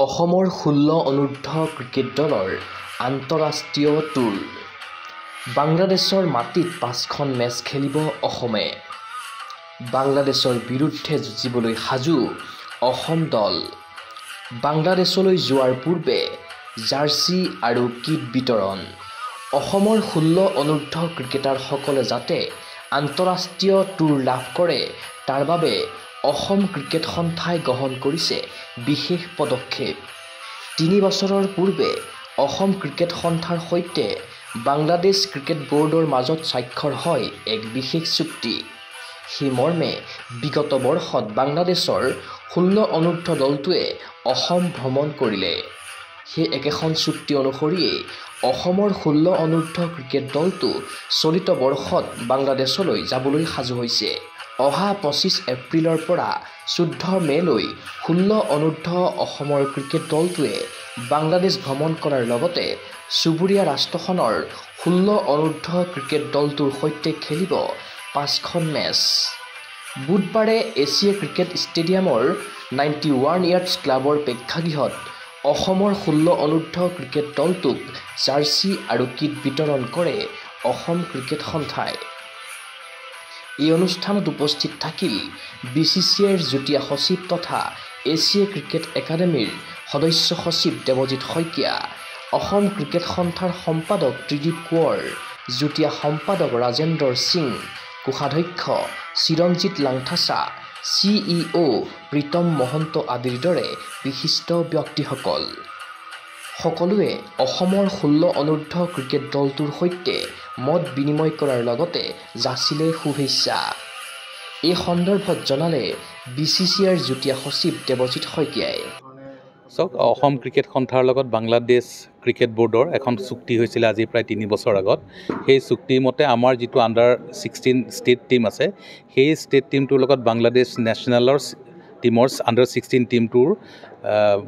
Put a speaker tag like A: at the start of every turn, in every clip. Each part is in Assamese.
A: অসমৰ 16 অনূৰ্ধ্ব ক্ৰিকেট দলৰ আন্তঃৰাষ্ট্ৰীয় টুৰ। বাংলাদেশৰ মাটিত 5খন মেচ খেলিব অসমে। বাংলাদেশৰ বিৰুদ্ধে যুঁজিবলৈ সাজু অসম দল। বাংলাদেশলৈ যোৱাৰ পূৰ্বে জাৰ্চি আৰু কিট বিতৰণ। অসমৰ 16 অনূৰ্ধ্ব ক্ৰিকেটাৰসকলে যাতে আন্তঃৰাষ্ট্ৰীয় টুৰ লাভ কৰে তাৰ বাবে অসম ক্ৰিকেট সন্থাই গ্ৰহণ কৰিছে বিশেষ পদক্ষেপ। 3 বছৰৰ পূৰ্বে অসম ক্ৰিকেট সন্থাৰ সৈতে বাংলাদেশ ক্ৰিকেট বোৰ্ডৰ মাজত স্বাক্ষৰ হয় এক বিশেষ চুক্তি। সেই মৰ্মে বিগত বৰ্ষত বাংলাদেশৰ 16 অনূৰ্ধ্ব দলটোৱে অসম ভ্ৰমণ কৰিলে। সেই একেখন চুক্তি অনুসৰিয়ে অসমৰ 16 অনূৰ্ধ্ব ক্ৰিকেট দলটো চলিত বৰ্ষত বাংলাদেশলৈ যাবলৈ সাজু হৈছে। অহা 25 এপ্ৰিলৰ পৰা 14 মে'লৈ 16 অনূৰ্ধ্ব অসমৰ ক্ৰিকেট দলটোৱে বাংলাদেশ ভ্ৰমণ কৰাৰ লগতে চুবুৰীয়া ৰাষ্ট্ৰখনৰ 16 অনূৰ্ধ্ব ক্ৰিকেট দলটোৰ সৈতে খেলিব 5খন মেচ। বুধবাৰে এছিয়া ক্ৰিকেট ষ্টেডিয়ামৰ 91 ইয়াৰ্ডছ ক্লাবৰ প্ৰেক্ষাগৃহত অসমৰ 16 অনূৰ্ধ্ব ক্ৰিকেট দলটোক জাৰ্চি আৰু কিট বিতৰণ কৰে অসম ক্ৰিকেট সন্থাই। এই অনুষ্ঠানত উপস্থিত থাকিল BCCIৰ যুটীয়া সচিব তথা এছিয়া ক্ৰিকেট একাডেমীৰ সদস্য সচিব দেৱজিৎ শইকীয়া, অসম ক্ৰিকেট সন্থাৰ সম্পাদক ত্ৰিদীপ কোঁৱৰ, যুটীয়া সম্পাদক ৰাজেন্দ্ৰ সিং, কোষাধ্যক্ষ চিৰঞ্জিত লাংথাচা, CEO প্ৰীতম মহন্ত আদিৰ দৰে বিশিষ্ট ব্যক্তিসকল। সকলোৱে অসমৰ 16 অনূৰ্ধ্ব ক্ৰিকেট দলটোৰ সৈতে মত বিনিময় কৰাৰ লগতে যাচিলে শুভেচ্ছা। এই সন্দৰ্ভত জনালে BCCIৰ যুটীয়া সচিব দেৱজিৎ শইকীয়াই।
B: অসম ক্ৰিকেট সন্থাৰ লগত বাংলাদেশ ক্ৰিকেট বোৰ্ডৰ এখন চুক্তি হৈছিল আজি প্ৰায় 3 বছৰ আগত। সেই চুক্তিৰ মতে আমাৰ যিটো under-16 ষ্টেট টীম আছে সেই ষ্টেট টীমটোৰ লগত বাংলাদেশ নেশ্যনেলৰ টীমৰ under-16 টীমটোৰ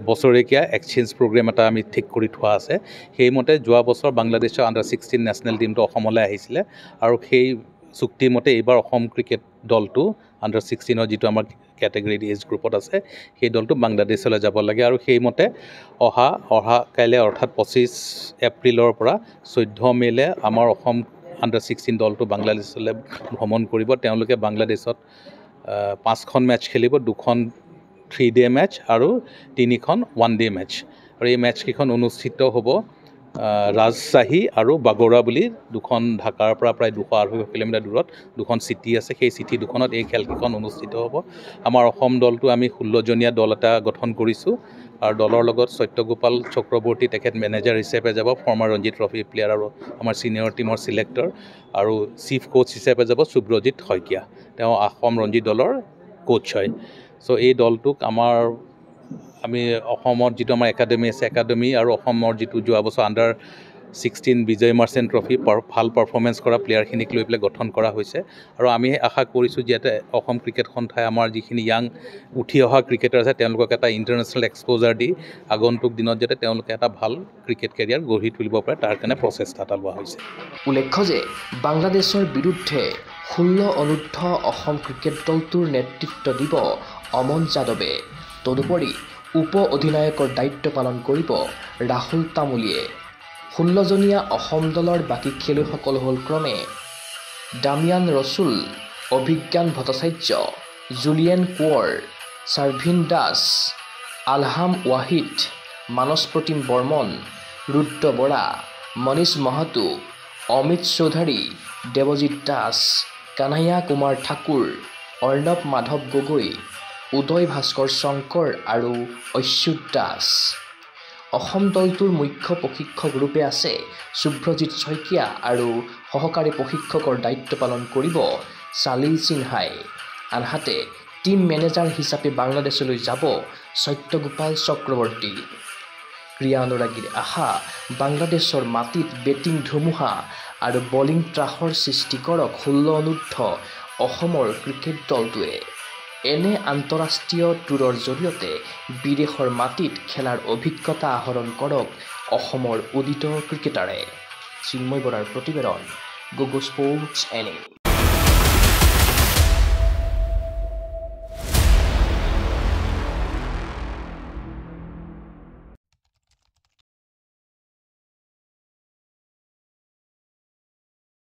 B: বছৰেকীয়া এক্সচেঞ্জ প্ৰগ্ৰেম এটা আমি ঠিক কৰি থোৱা আছে। সেইমতে যোৱা বছৰ বাংলাদেশৰ under-16 নেশ্যনেল টীমটো অসমলৈ আহিছিলে আৰু সেই চুক্তিৰ মতে এইবাৰ অসম ক্ৰিকেট দলটো under-16ৰ যিটো আমাৰ কেটেগৰী এজ গ্ৰুপত আছে সেই দলটো বাংলাদেশলৈ যাব লাগে আৰু সেইমতে অহা কাইলৈ অৰ্থাৎ 25 এপ্ৰিলৰ পৰা 14 মে'লে আমাৰ অসম under-16 দলটো বাংলাদেশলৈ ভ্ৰমণ কৰিব। তেওঁলোকে বাংলাদেশত 5খন মেচ খেলিব, 2খন 3-day মেচ আৰু 3খন 1-day মেচ। আৰু এই মেচকেইখন অনুষ্ঠিত হ'ব ৰাজশ্বাহী আৰু বাগোৰা বুলি 2খন ঢাকাৰ পৰা প্ৰায় 200-250 কিলোমিটাৰ দূৰত 2খন চিটি আছে। সেই চিটি দুখনত এই খেলকেইখন অনুষ্ঠিত হ'ব। আমাৰ অসম দলটো আমি 16জনীয়া দল এটা গঠন কৰিছোঁ আৰু দলৰ লগত সত্যগোপাল চক্ৰৱৰ্তী তেখেত মেনেজাৰ হিচাপে যাব, ফৰ্মাৰ ৰঞ্জিত ট্ৰফি প্লেয়াৰ আৰু আমাৰ ছিনিয়ৰ টীমৰ ছিলেক্টৰ, আৰু চিফ কোচ হিচাপে যাব সুব্ৰজিৎ শইকীয়া, তেওঁ অসম ৰঞ্জী দলৰ কোচ হয়। এই দলটোক আমি অসমৰ যিটো আমাৰ একাডেমি আছে একাডেমি আৰু অসমৰ যিটো যোৱা বছৰ under-16 বিজয় মাৰ্চেণ্ট ট্ৰফি ভাল পাৰফৰ্মেঞ্চ কৰা প্লেয়াৰখিনিক লৈ পেলাই গঠন কৰা হৈছে। আৰু আমি আশা কৰিছোঁ যাতে অসম ক্ৰিকেট সন্থাই আমাৰ যিখিনি য়াং উঠি অহা ক্ৰিকেটাৰ আছে তেওঁলোকক এটা ইণ্টাৰনেশ্যনেল এক্সপ'জাৰ দি আগন্তুক দিনত যাতে তেওঁলোকে এটা ভাল ক্ৰিকেট কেৰিয়াৰ গঢ়ি তুলিব পাৰে তাৰ কাৰণে প্ৰচেষ্টা এটা লোৱা হৈছে।
A: উল্লেখ্য যে বাংলাদেশৰ বিৰুদ্ধে 16 অনূৰ্ধ্ব অসম ক্ৰিকেট দলটোৰ নেতৃত্ব দিব অমন যাদৱে। তদুপৰি উপ অধিনায়কৰ দায়িত্ব পালন কৰিব ৰাহুল তামুলীয়ে। 16জনীয়া অসম দলৰ বাকী খেলুৱৈসকল হ'ল ক্ৰমে ডামিয়ান ৰচুল, অভিজ্ঞান ভট্টাচাৰ্য, জুলিয়েন কোঁৱৰ, শাৰভিন দাস, আলহাম ৱাহিদ, মানস প্ৰতিম বৰ্মন, ৰুদ্ৰ বৰা, মনীষ মাহাতো, অমিত চৌধাৰী, দেৱজিৎ দাস, কানাইয়া কুমাৰ ঠাকুৰ, অৰ্ণৱ মাধৱ গগৈ, উদয় ভাস্কৰ শংকৰ আৰু অচ্যুত দাস। অসম দলটোৰ মুখ্য প্ৰশিক্ষক ৰূপে আছে সুব্ৰজিৎ শইকীয়া আৰু সহকাৰী প্ৰশিক্ষকৰ দায়িত্ব পালন কৰিব চালিল সিনহাই। আনহাতে টীম মেনেজাৰ হিচাপে বাংলাদেশলৈ যাব সত্যগোপাল চক্ৰৱৰ্তী। ক্ৰীড়া অনুৰাগীৰ আশা বাংলাদেশৰ মাটিত বেটিং ধুমুহা আৰু বলিং ত্ৰাসৰ সৃষ্টি কৰক 16 অনূৰ্ধ্ব অসমৰ ক্ৰিকেট দলটোৱে। এনে আন্তঃৰাষ্ট্ৰীয় টুৰৰ জৰিয়তে বিদেশৰ মাটিত খেলাৰ অভিজ্ঞতা আহৰণ কৰক অসমৰ উদিত ক্ৰিকেটাৰে। চিন্ময় বৰাৰ প্ৰতিবেদন, গোগো স্পৰ্টছ NA।